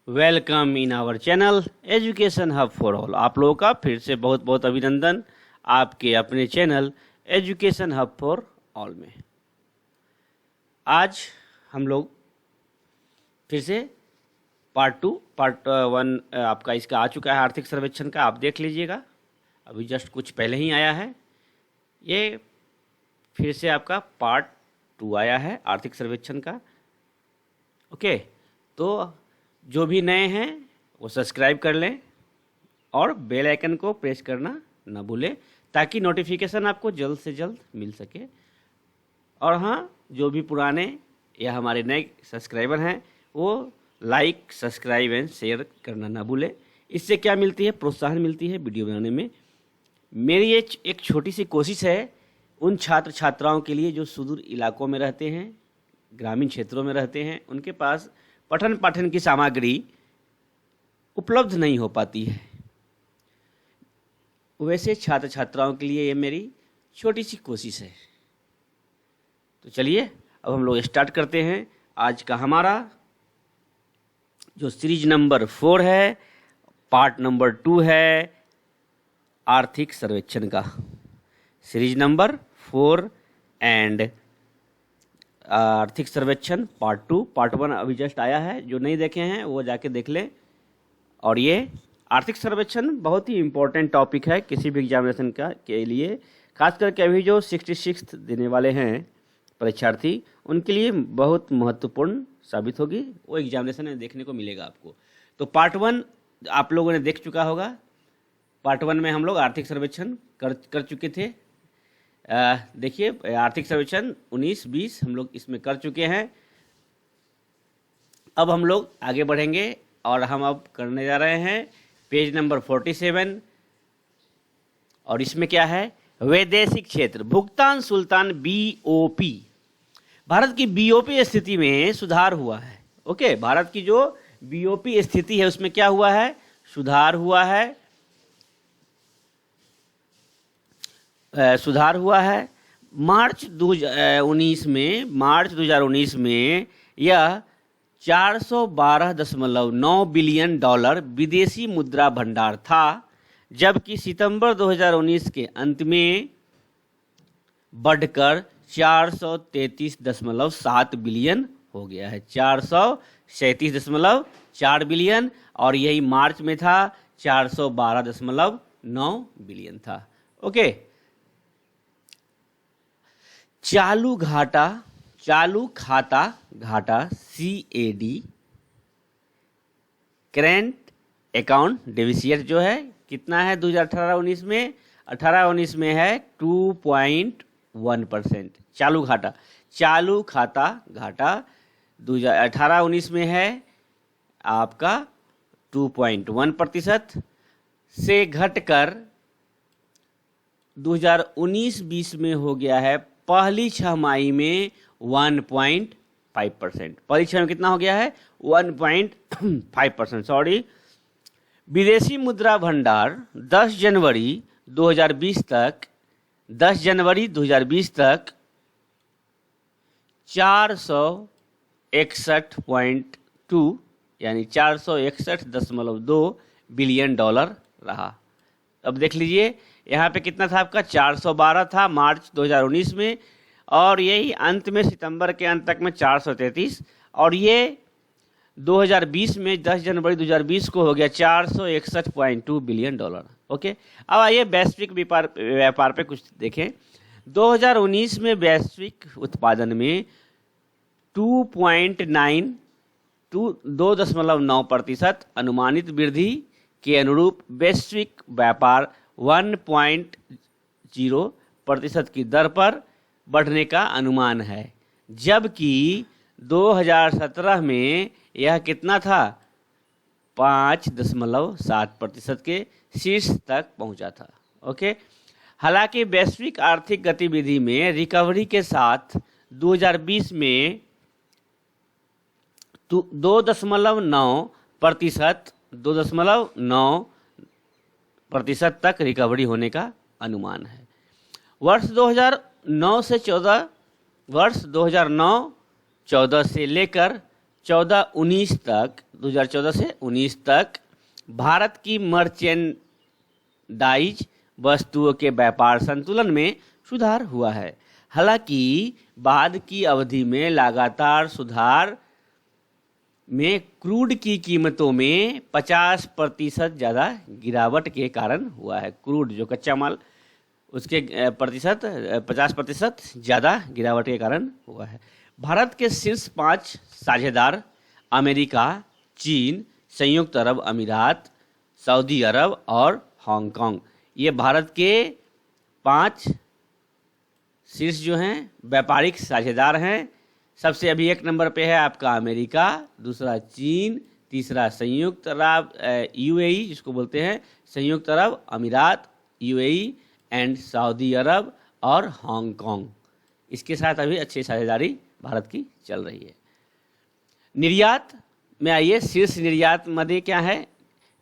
Welcome in our channel education hub for all. आप लोगों का फिर से बहुत बहुत अभिनंदन आपके अपने channel education hub for all में। आज हम लोग फिर से पार्ट 1 आपका इसका आ चुका है, आर्थिक सर्वेक्षण का। आप देख लीजिएगा, अभी जस्ट कुछ पहले ही आया है। ये फिर से आपका पार्ट 2 आया है आर्थिक सर्वेक्षण का। ओके, तो जो भी नए हैं वो सब्सक्राइब कर लें और बेल आइकन को प्रेस करना ना भूलें, ताकि नोटिफिकेशन आपको जल्द से जल्द मिल सके। और हाँ, जो भी पुराने या हमारे नए सब्सक्राइबर हैं वो लाइक, सब्सक्राइब एंड शेयर करना ना भूलें। इससे क्या मिलती है? प्रोत्साहन मिलती है वीडियो बनाने में। मेरी ये एक छोटी सी कोशिश है उन छात्र छात्राओं के लिए जो सुदूर इलाकों में रहते हैं, ग्रामीण क्षेत्रों में रहते हैं, उनके पास पठन पाठन की सामग्री उपलब्ध नहीं हो पाती है। वैसे छात्र छात्राओं के लिए ये मेरी छोटी सी कोशिश है। तो चलिए अब हम लोग स्टार्ट करते हैं। आज का हमारा जो सीरीज नंबर 4 है, पार्ट नंबर 2 है आर्थिक सर्वेक्षण का। सीरीज नंबर 4 एंड आर्थिक सर्वेक्षण पार्ट 2। पार्ट 1 अभी जस्ट आया है, जो नहीं देखे हैं वो जाके देख लें। और ये आर्थिक सर्वेक्षण बहुत ही इम्पोर्टेंट टॉपिक है किसी भी एग्जामिनेशन का के लिए, खास करके अभी जो 66 देने वाले हैं परीक्षार्थी, उनके लिए बहुत महत्वपूर्ण साबित होगी। वो एग्जामिनेशन में देखने को मिलेगा आपको। तो पार्ट 1 आप लोगों ने देख चुका होगा। पार्ट 1 में हम लोग आर्थिक सर्वेक्षण कर चुके थे। देखिए, आर्थिक सर्वेक्षण 19-20 हम लोग इसमें कर चुके हैं। अब हम लोग आगे बढ़ेंगे और हम अब करने जा रहे हैं पेज नंबर 47। और इसमें क्या है? वैदेशिक क्षेत्र भुगतान सुल्तान BOP। भारत की BOP स्थिति में सुधार हुआ है। ओके, भारत की जो BOP स्थिति है उसमें क्या हुआ है? सुधार हुआ है। सुधार हुआ है। मार्च 2019 में यह $412.9 बिलियन विदेशी मुद्रा भंडार था, जबकि सितंबर 2019 के अंत में बढ़कर 433.7 बिलियन हो गया है। 437.4 बिलियन, और यही मार्च में था 412.9 बिलियन था। ओके, चालू खाता घाटा CAD, करेंट अकाउंट डेफिसिट जो है कितना है 2018-19 में? 18-19 में है 2.1%। चालू खाता घाटा 2018-19 में है आपका 2.1% से घटकर 2019-20 में हो गया है पहली छमाही में 1.5%। पहली छमाही में कितना हो गया है? 1.5%। सॉरी। विदेशी मुद्रा भंडार 10 जनवरी 2020 तक 461.2 यानी $461.2 बिलियन रहा। अब देख लीजिए यहाँ पे कितना था आपका? 412 था मार्च 2019 में, और यही अंत में सितंबर के अंत तक में 433, और ये 2020 में 10 जनवरी 2020 को हो गया $461.2 बिलियन। ओके, अब आइए वैश्विक व्यापार पे कुछ देखें। 2019 में वैश्विक उत्पादन में 2.9% अनुमानित वृद्धि के अनुरूप वैश्विक व्यापार 1.0% की दर पर बढ़ने का अनुमान है, जबकि 2017 में यह कितना था? 5.7% के शीर्ष तक पहुंचा था। ओके, हालांकि वैश्विक आर्थिक गतिविधि में रिकवरी के साथ 2020 में 2.9% तक रिकवरी होने का अनुमान है। वर्ष 2009 से 14 से लेकर 2014-19 तक 2014 से 19 तक भारत की मर्चेंडाइज वस्तुओं के व्यापार संतुलन में सुधार हुआ है। हालांकि बाद की अवधि में लगातार सुधार में क्रूड की कीमतों में 50% ज़्यादा गिरावट के कारण हुआ है। क्रूड जो कच्चा माल उसके 50% ज़्यादा गिरावट के कारण हुआ है। भारत के शीर्ष 5 साझेदार अमेरिका, चीन, संयुक्त अरब अमीरात, सऊदी अरब और हांगकांग, ये भारत के 5 शीर्ष जो हैं व्यापारिक साझेदार हैं। सबसे अभी 1 नंबर पे है आपका अमेरिका, दूसरा चीन, तीसरा संयुक्त अरब यूएई जिसको बोलते हैं संयुक्त अरब अमीरात, यूएई एंड सऊदी अरब और हांगकांग। इसके साथ अभी अच्छी साझेदारी भारत की चल रही है। निर्यात में आइए, शीर्ष निर्यात मध्य क्या है?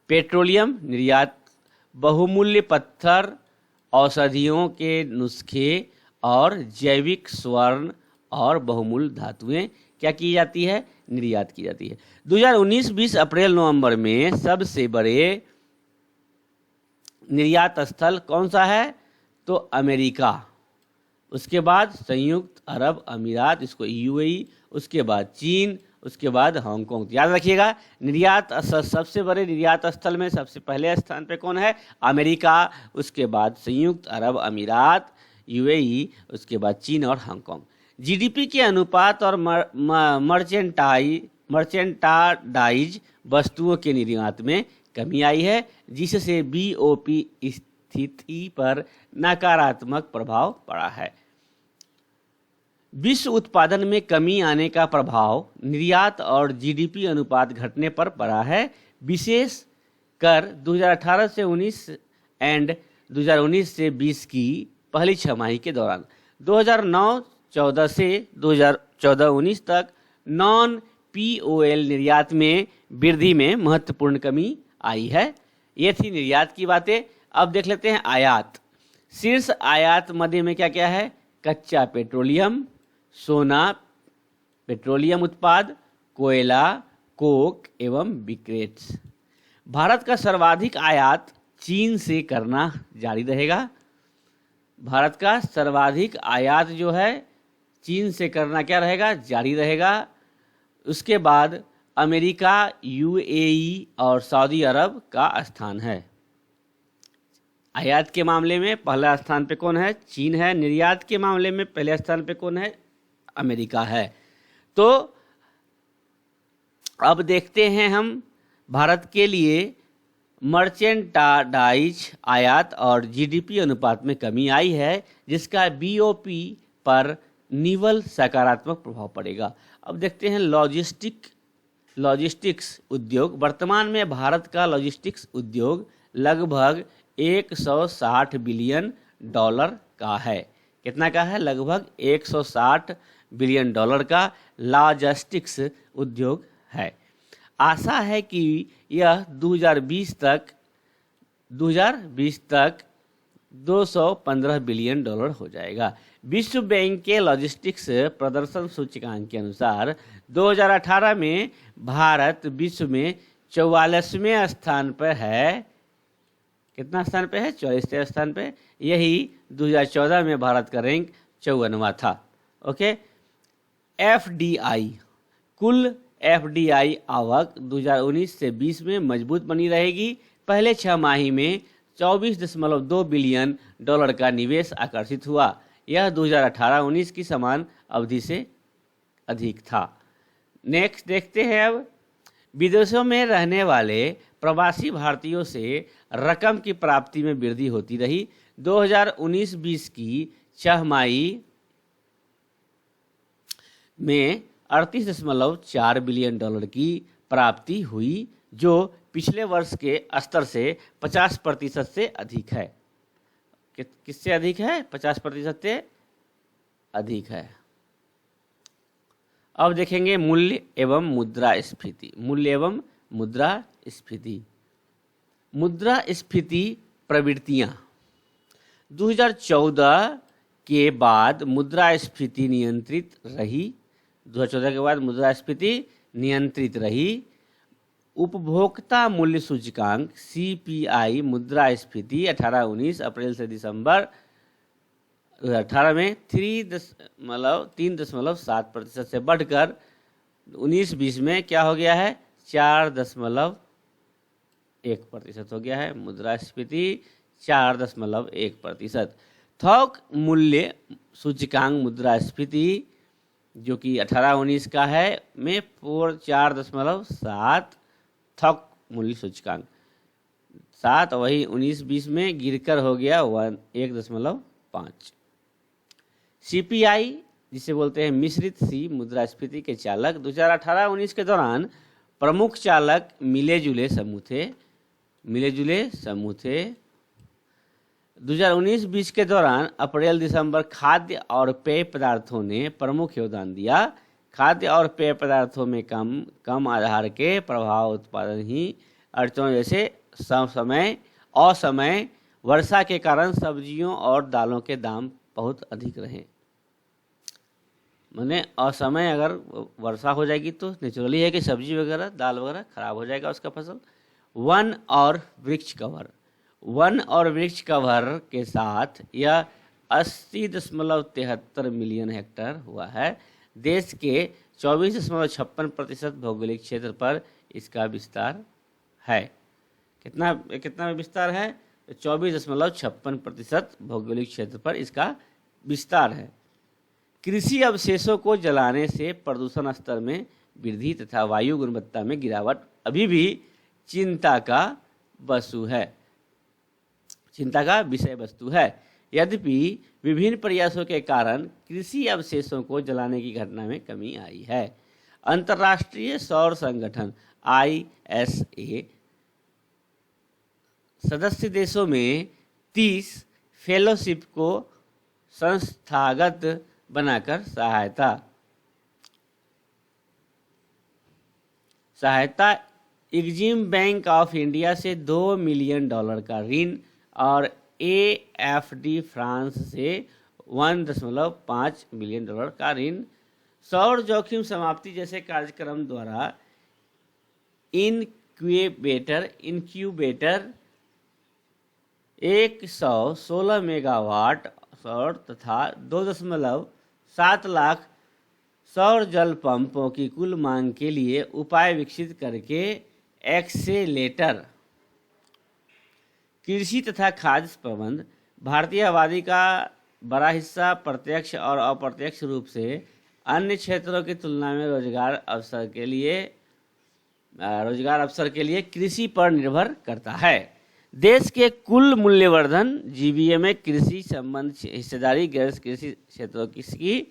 पेट्रोलियम निर्यात, बहुमूल्य पत्थर, औषधियों के नुस्खे और जैविक स्वर्ण और बहुमूल्य धातुएं क्या की जाती है? निर्यात की जाती है। 2019-20 अप्रैल-नवंबर में सबसे बड़े निर्यात स्थल कौन सा है? तो अमेरिका, उसके बाद संयुक्त अरब अमीरात इसको यूएई, उसके बाद चीन, उसके बाद हांगकांग। याद रखिएगा, निर्यात सबसे बड़े निर्यात स्थल में सबसे पहले स्थान पे कौन है? अमेरिका, उसके बाद संयुक्त अरब अमीरात, यूएई, उसके बाद चीन और हांगकांग। जीडीपी के अनुपात और मर्चेंटाइज वस्तुओं के निर्यात में कमी आई है, जिससे बीओपी स्थिति पर नकारात्मक प्रभाव पड़ा है। विश्व उत्पादन में कमी आने का प्रभाव निर्यात और जीडीपी अनुपात घटने पर पड़ा है, विशेष कर 2018 से 19 एंड 2019 से 20 की पहली छमाही के दौरान। 2009-14 से 2014-19 तक नॉन पीओएल निर्यात में वृद्धि में महत्वपूर्ण कमी आई है। ये थी निर्यात की बातें। अब देख लेते हैं आयात। शीर्ष आयात मध्य में क्या क्या है? कच्चा पेट्रोलियम, सोना, पेट्रोलियम उत्पाद, कोयला, कोक एवं ब्रिकेट्स। भारत का सर्वाधिक आयात चीन से करना जारी रहेगा। भारत का सर्वाधिक आयात जो है चीन से करना क्या रहेगा? जारी रहेगा। उसके बाद अमेरिका, यूएई और सऊदी अरब का स्थान है। आयात के मामले में पहला स्थान पे कौन है? चीन है। निर्यात के मामले में पहले स्थान पे कौन है? अमेरिका है। तो अब देखते हैं हम भारत के लिए मर्चेंटाइज आयात और जीडीपी अनुपात में कमी आई है, जिसका बीओपी पर निवल सकारात्मक प्रभाव पड़ेगा। अब देखते हैं लॉजिस्टिक्स उद्योग। वर्तमान में भारत का लॉजिस्टिक्स उद्योग लगभग 160 बिलियन डॉलर का है। कितना का है? लगभग 160 बिलियन डॉलर का लॉजिस्टिक्स उद्योग है। आशा है कि यह 2020 तक 215 बिलियन डॉलर हो जाएगा। विश्व बैंक के लॉजिस्टिक्स प्रदर्शन सूचकांक के अनुसार 2018 में भारत विश्व में 44वें स्थान पर है। कितना स्थान पे है? 44वें स्थान पे। यही 2014 में भारत का रैंक 54वां था। ओके। एफडीआई, कुल एफडीआई आवक 2019 से 20 में मजबूत बनी रहेगी। पहले 6 माही में 24.2 बिलियन डॉलर का निवेश आकर्षित हुआ। यह 2018-19 की समान अवधि से अधिक था। नेक्स्ट देखते हैं अब, विदेशों में रहने वाले प्रवासी भारतीयों से रकम की प्राप्ति में वृद्धि होती रही। 2019-20 की 6 माही में 38.4 बिलियन डॉलर की प्राप्ति हुई, जो पिछले वर्ष के स्तर से 50% से अधिक है। किससे अधिक है? 50% से अधिक है। अब देखेंगे मूल्य एवं मुद्रास्फीति। मूल्य एवं मुद्रास्फीति। मुद्रास्फीति प्रवृत्तियां 2014 के बाद मुद्रास्फीति नियंत्रित रही। 2014 के बाद मुद्रास्फीति नियंत्रित रही। उपभोक्ता मूल्य सूचकांक CPI मुद्रास्फीति 18-19 अप्रैल से दिसंबर 2018 में 3.7% से बढ़कर 19-20 में क्या हो गया है, 4.1% हो गया है। मुद्रास्फीति 4.1%। थोक मूल्य सूचकांक मुद्रास्फीति जो कि 18-19 का है में 4.7 थोक मूल्य सूचकांक 7, वही 19-20 में गिरकर हो गया 1.5। CPI जिसे बोलते हैं मिश्रित सी मुद्रास्फीति के चालक 2018-19 के दौरान प्रमुख चालक मिले जुले समूह थे। 2019-20 के दौरान अप्रैल दिसंबर खाद्य और पेय पदार्थों ने प्रमुख योगदान दिया। खाद्य और पेय पदार्थों में कम आधार के प्रभाव उत्पादन ही अड़चनों जैसे असमय वर्षा के कारण सब्जियों और दालों के दाम बहुत अधिक रहे। माने असमय अगर वर्षा हो जाएगी तो नेचुरली है कि सब्जी वगैरह दाल वगैरह खराब हो जाएगा उसका फसल। वन और वृक्ष कवर के साथ यह 80.73 मिलियन हेक्टेयर हुआ है। देश के 24.56% भौगोलिक क्षेत्र पर इसका विस्तार है। कितना विस्तार है? 24.56% भौगोलिक क्षेत्र पर इसका विस्तार है। कृषि अवशेषों को जलाने से प्रदूषण स्तर में वृद्धि तथा वायु गुणवत्ता में गिरावट अभी भी चिंता का विषय वस्तु है। यद्यपि विभिन्न प्रयासों के कारण कृषि अवशेषों को जलाने की घटना में कमी आई है। अंतर्राष्ट्रीय सौर संगठन ISA सदस्य देशों में 30 फेलोशिप को संस्थागत बनाकर सहायता एग्जिम बैंक ऑफ इंडिया से $2 मिलियन का ऋण और AFD फ्रांस से $1.5 मिलियन का ऋण। सौर जोखिम समाप्ति जैसे कार्यक्रम द्वारा इनक्यूबेटर 116 मेगावाट सौर तथा 2.7 लाख सौर जल पंपों की कुल मांग के लिए उपाय विकसित करके एक्सेलेटर। कृषि तथा खाद्य प्रबंध भारतीय आबादी का बड़ा हिस्सा प्रत्यक्ष और अप्रत्यक्ष रूप से अन्य क्षेत्रों की तुलना में रोजगार अवसर के लिए कृषि पर निर्भर करता है। देश के कुल मूल्यवर्धन GVA में कृषि संबंध हिस्सेदारी गैर कृषि क्षेत्रों की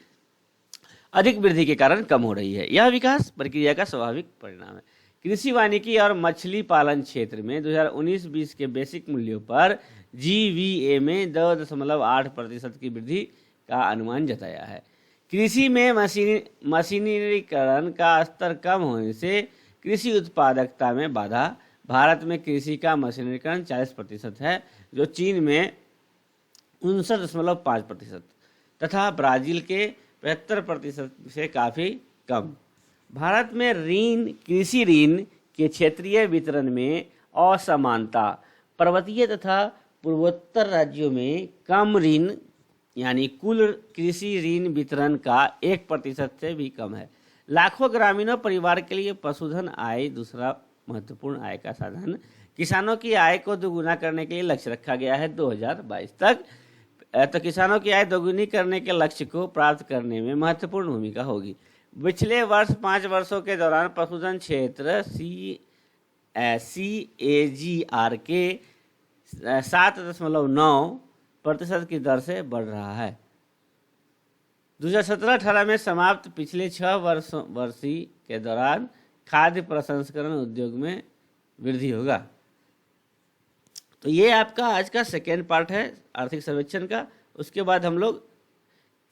अधिक वृद्धि के कारण कम हो रही है। यह विकास प्रक्रिया का स्वाभाविक परिणाम है। कृषि वानिकी और मछली पालन क्षेत्र में 2019-20 के बेसिक मूल्यों पर GVA में 2.8% की वृद्धि का अनुमान जताया है। कृषि में मशीनीकरण का स्तर कम होने से कृषि उत्पादकता में बाधा। भारत में कृषि का मशीनीकरण 40% है जो चीन में 59.5% तथा ब्राजील के 75% से काफ़ी कम। भारत में कृषि ऋण के क्षेत्रीय वितरण में असमानता। पर्वतीय तथा पूर्वोत्तर राज्यों में कम ऋण यानी कुल कृषि ऋण वितरण का 1% से भी कम है। लाखों ग्रामीणों परिवार के लिए पशुधन आय दूसरा महत्वपूर्ण आय का साधन। किसानों की आय को दोगुना करने के लिए लक्ष्य रखा गया है 2022 तक। तो किसानों की आय दोगुनी करने के लक्ष्य को प्राप्त करने में महत्वपूर्ण भूमिका होगी। पिछले 5 वर्षों के दौरान पशुधन क्षेत्र CAGR के 7.9% की दर से बढ़ रहा है। 2017-18 में समाप्त पिछले 6 वर्षी के दौरान खाद्य प्रसंस्करण उद्योग में वृद्धि होगा। तो ये आपका आज का सेकेंड पार्ट है आर्थिक सर्वेक्षण का। उसके बाद हम लोग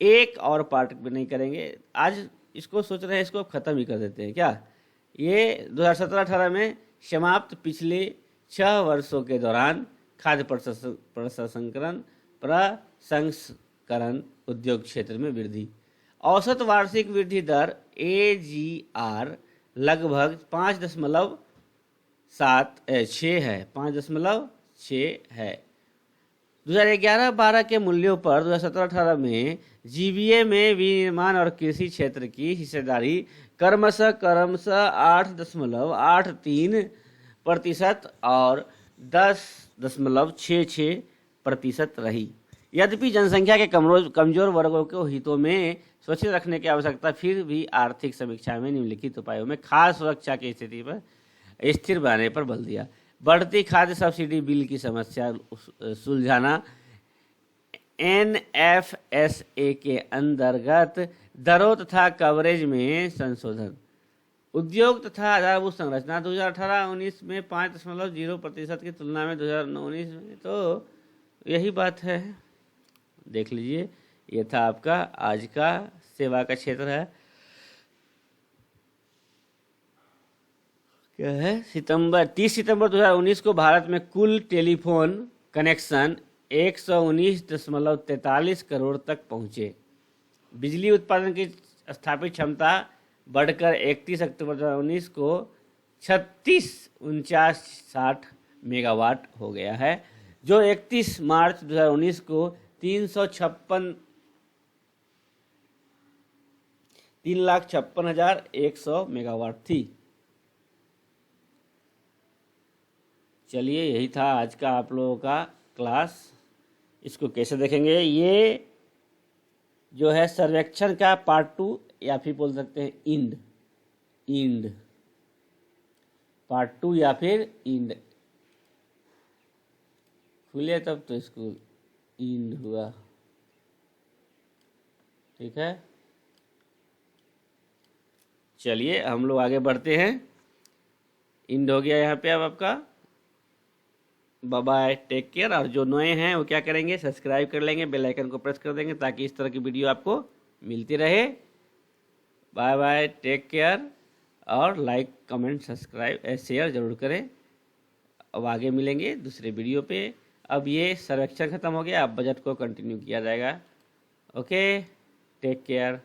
एक और पार्ट भी नहीं करेंगे। आज इसको सोच रहे हैं इसको ख़त्म ही कर देते हैं क्या। ये 2017-18 में समाप्त पिछले 6 वर्षों के दौरान खाद्य प्रसंस्करण उद्योग क्षेत्र में वृद्धि। औसत वार्षिक वृद्धि दर AGR लगभग 5.6 है, 5.6 है। 2011-12 के मूल्यों पर 2017-18 में जीवीए में विनिर्माण और कृषि क्षेत्र की हिस्सेदारी क्रमशः 8.83% और 10.66% रही। यद्यपि जनसंख्या के कमजोर वर्गों को हितों में सुरक्षित रखने की आवश्यकता फिर भी आर्थिक समीक्षा में निम्नलिखित उपायों में खाद्य सुरक्षा की स्थिति पर स्थिर बनाने पर बल दिया। बढ़ती खाद्य सब्सिडी बिल की समस्या सुलझाना, एनएफएसए के अंतर्गत दरों तथा कवरेज में संशोधन, उद्योग तथा आधारभूत संरचना 2018-19 में 5.0% की तुलना में 2019 में तो यही बात है। देख लीजिए, ये था आपका आज का सेवा का क्षेत्र है। क्या है? 30 सितंबर 2019 को भारत में कुल टेलीफोन कनेक्शन 119.43 करोड़ तक पहुंचे। बिजली उत्पादन की स्थापित क्षमता बढ़कर 31 अक्टूबर 2019 को 364960 मेगावाट हो गया है, जो 31 मार्च 2019 को 3,56,100 मेगावाट थी। चलिए, यही था आज का आप लोगों का क्लास। इसको कैसे देखेंगे? ये जो है सर्वेक्षण का पार्ट 2 या फिर बोल सकते हैं इंड पार्ट 2 या फिर इंड। खुले तब तो स्कूल इंड हुआ। ठीक है, चलिए हम लोग आगे बढ़ते हैं। इंड हो गया यहाँ पे अब आपका। Bye bye, take care. और जो नए हैं वो क्या करेंगे? सब्सक्राइब कर लेंगे, बेल आइकन को प्रेस कर देंगे ताकि इस तरह की वीडियो आपको मिलती रहे। Bye bye, take care. और लाइक, कमेंट, सब्सक्राइब, शेयर जरूर करें। अब आगे मिलेंगे दूसरे वीडियो पे। अब ये सर्वेक्षण खत्म हो गया, अब बजट को कंटिन्यू किया जाएगा। Okay, take care.